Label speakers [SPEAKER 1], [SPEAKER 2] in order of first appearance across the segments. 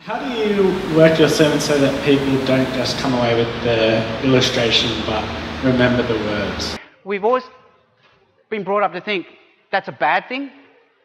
[SPEAKER 1] How do you work your sermon so that people don't just come away with the illustration but remember the words?
[SPEAKER 2] We've always been brought up to think that's a bad thing,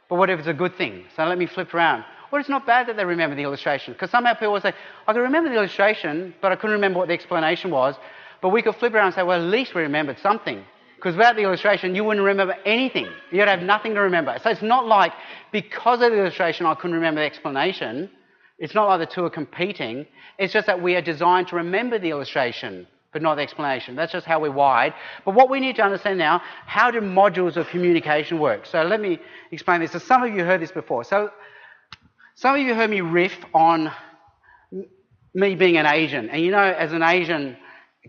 [SPEAKER 2] but what if it's a good thing? So let me flip around. Well, it's not bad that they remember the illustration, because somehow people will say, I can remember the illustration, but I couldn't remember what the explanation was. But we could flip around and say, well, at least we remembered something. Because without the illustration, you wouldn't remember anything. You'd have nothing to remember. So it's not like, because of the illustration, I couldn't remember the explanation. It's not like the two are competing. It's just that we are designed to remember the illustration, but not the explanation. That's just how we're wired. But what we need to understand now, how do modules of communication work? So let me explain this. So some of you heard this before. So some of you heard me riff on me being an Asian. And you know, as an Asian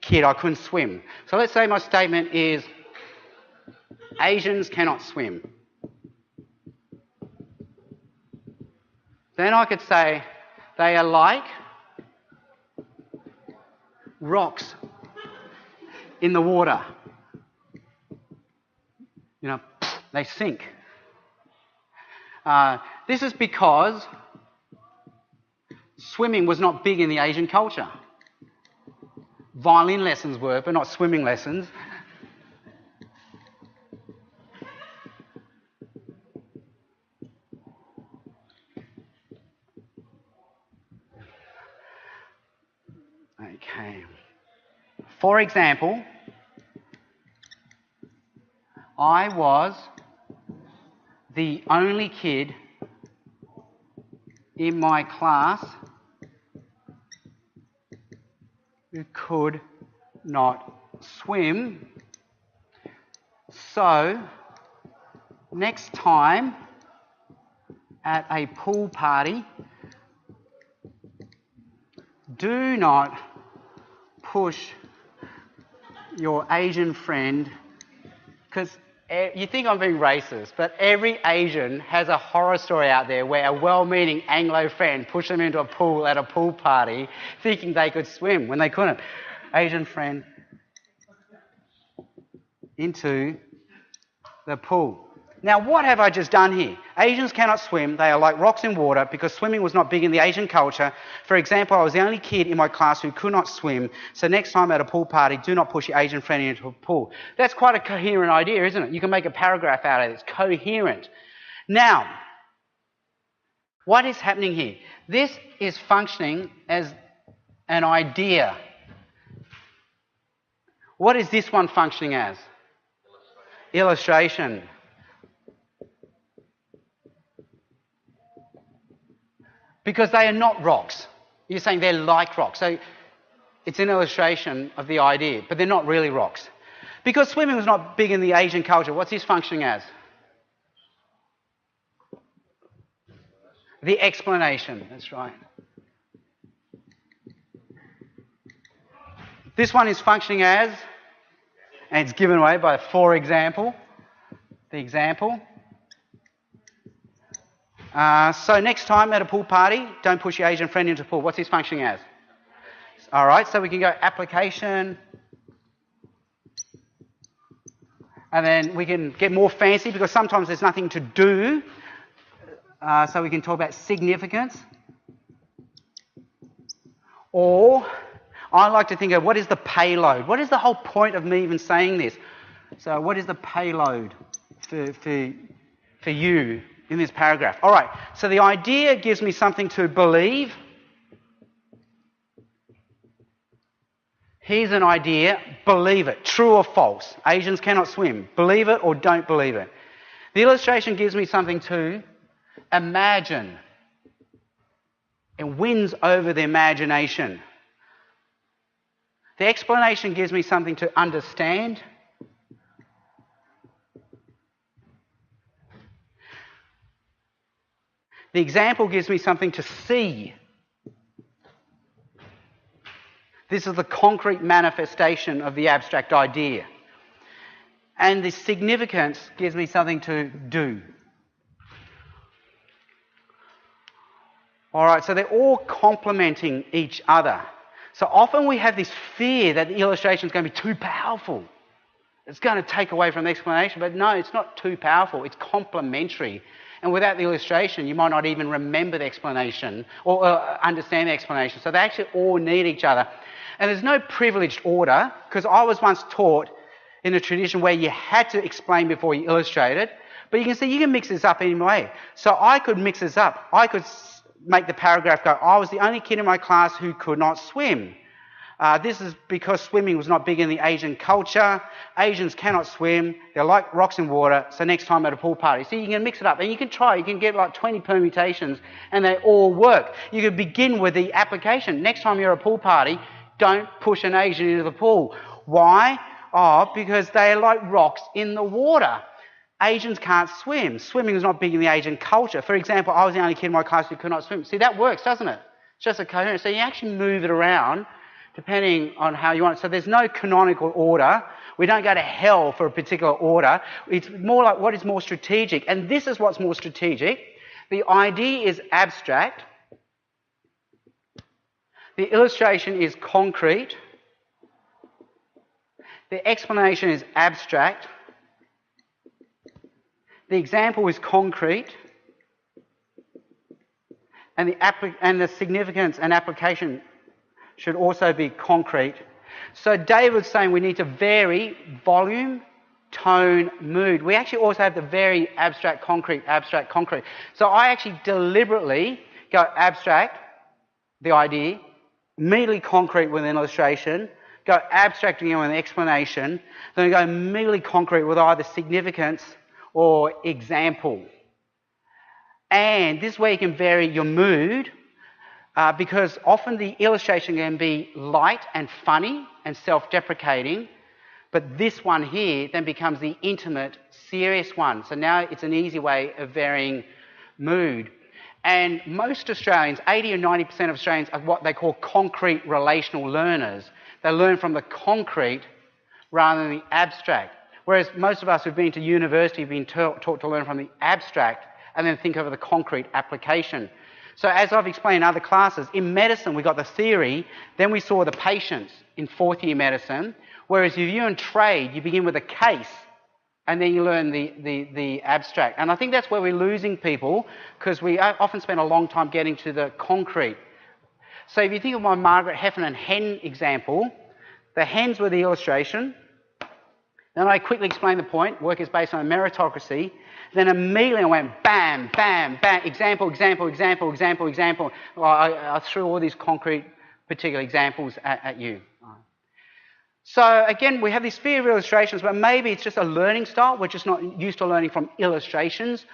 [SPEAKER 2] kid, I couldn't swim. So let's say my statement is, Asians cannot swim. Then I could say, they are like rocks in the water. You know, they sink. This is because swimming was not big in the Asian culture. Violin lessons were, but not swimming lessons. Okay. For example, I was the only kid in my class who could not swim. So, next time at a pool party, do not push your Asian friend, because you think I'm being racist, but every Asian has a horror story out there where a well-meaning Anglo friend pushed them into a pool at a pool party thinking they could swim when they couldn't. Asian friend into the pool. Now, what have I just done here? Asians cannot swim. They are like rocks in water because swimming was not big in the Asian culture. For example, I was the only kid in my class who could not swim. So next time at a pool party, do not push your Asian friend into a pool. That's quite a coherent idea, isn't it? You can make a paragraph out of it. It's coherent. Now, what is happening here? This is functioning as an idea. What is this one functioning as? Illustration. Because they are not rocks. You're saying they're like rocks. So it's an illustration of the idea, but they're not really rocks. Because swimming was not big in the Asian culture, what's this functioning as? The explanation, that's right. This one is functioning as, and it's given away by for example, the example. So next time at a pool party, don't push your Asian friend into the pool. What's this functioning as? All right, so we can go application. And then we can get more fancy because sometimes there's nothing to do. So we can talk about significance. Or I like to think of what is the payload? What is the whole point of me even saying this? So what is the payload for you in this paragraph? All right, so the idea gives me something to believe. Here's an idea, believe it. True or false? Asians cannot swim. Believe it or don't believe it. The illustration gives me something to imagine. It wins over the imagination. The explanation gives me something to understand. The example gives me something to see. This is the concrete manifestation of the abstract idea. And the significance gives me something to do. All right, so they're all complementing each other. So often we have this fear that the illustration is going to be too powerful. It's going to take away from the explanation. But no, it's not too powerful. It's complementary. And without the illustration, you might not even remember the explanation or understand the explanation. So they actually all need each other. And there's no privileged order, because I was once taught in a tradition where you had to explain before you illustrated. But you can see you can mix this up any way. So I could mix this up. I could make the paragraph go, I was the only kid in my class who could not swim. This is because swimming was not big in the Asian culture. Asians cannot swim. They're like rocks in water. So next time at a pool party. So you can mix it up. And you can try. You can get like 20 permutations and they all work. You could begin with the application. Next time you're at a pool party, don't push an Asian into the pool. Why? Oh, because they're like rocks in the water. Asians can't swim. Swimming is not big in the Asian culture. For example, I was the only kid in my class who could not swim. See, that works, doesn't it? It's just a coherence. So you actually move it around depending on how you want it. So there's no canonical order. We don't go to hell for a particular order. It's more like what is more strategic. And this is what's more strategic. The idea is abstract. The illustration is concrete. The explanation is abstract. The example is concrete. And the significance and application should also be concrete. So David's saying we need to vary volume, tone, mood. We actually also have to vary abstract, concrete, abstract, concrete. So I actually deliberately go abstract, the idea, immediately concrete with an illustration, go abstract again with an explanation, then go immediately concrete with either significance or example. And this way you can vary your mood, because often the illustration can be light and funny and self-deprecating, but this one here then becomes the intimate, serious one. So now it's an easy way of varying mood. And most Australians, 80 or 90% of Australians, are what they call concrete relational learners. They learn from the concrete rather than the abstract. Whereas most of us who've been to university have been taught to learn from the abstract and then think of the concrete application. So as I've explained in other classes, in medicine we got the theory, then we saw the patients in fourth year medicine, whereas if you're in trade, you begin with a case and then you learn the abstract. And I think that's where we're losing people, because we often spend a long time getting to the concrete. So if you think of my Margaret Heffernan hen example, the hens were the illustration. Then I quickly explained the point, work is based on meritocracy. Then immediately I went bam, bam, bam, example, example, example, example, example. Well, I threw all these concrete particular examples at you. So again, we have this fear of illustrations, but maybe it's just a learning style. We're just not used to learning from illustrations.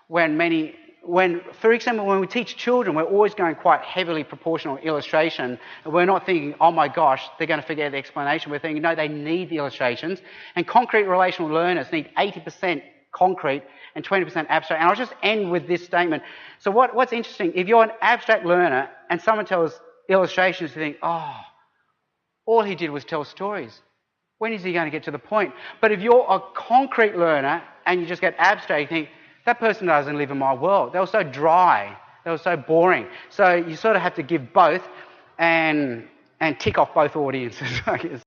[SPEAKER 2] For example, when we teach children, we're always going quite heavily proportional illustration. And we're not thinking, oh my gosh, they're going to forget the explanation. We're thinking, no, they need the illustrations. And concrete relational learners need 80% concrete and 20% abstract. And I'll just end with this statement. So what's interesting, if you're an abstract learner and someone tells illustrations, you think, oh, all he did was tell stories. When is he going to get to the point? But if you're a concrete learner and you just get abstract, you think, that person doesn't live in my world. They were so dry. They were so boring. So you sort of have to give both and tick off both audiences, I guess.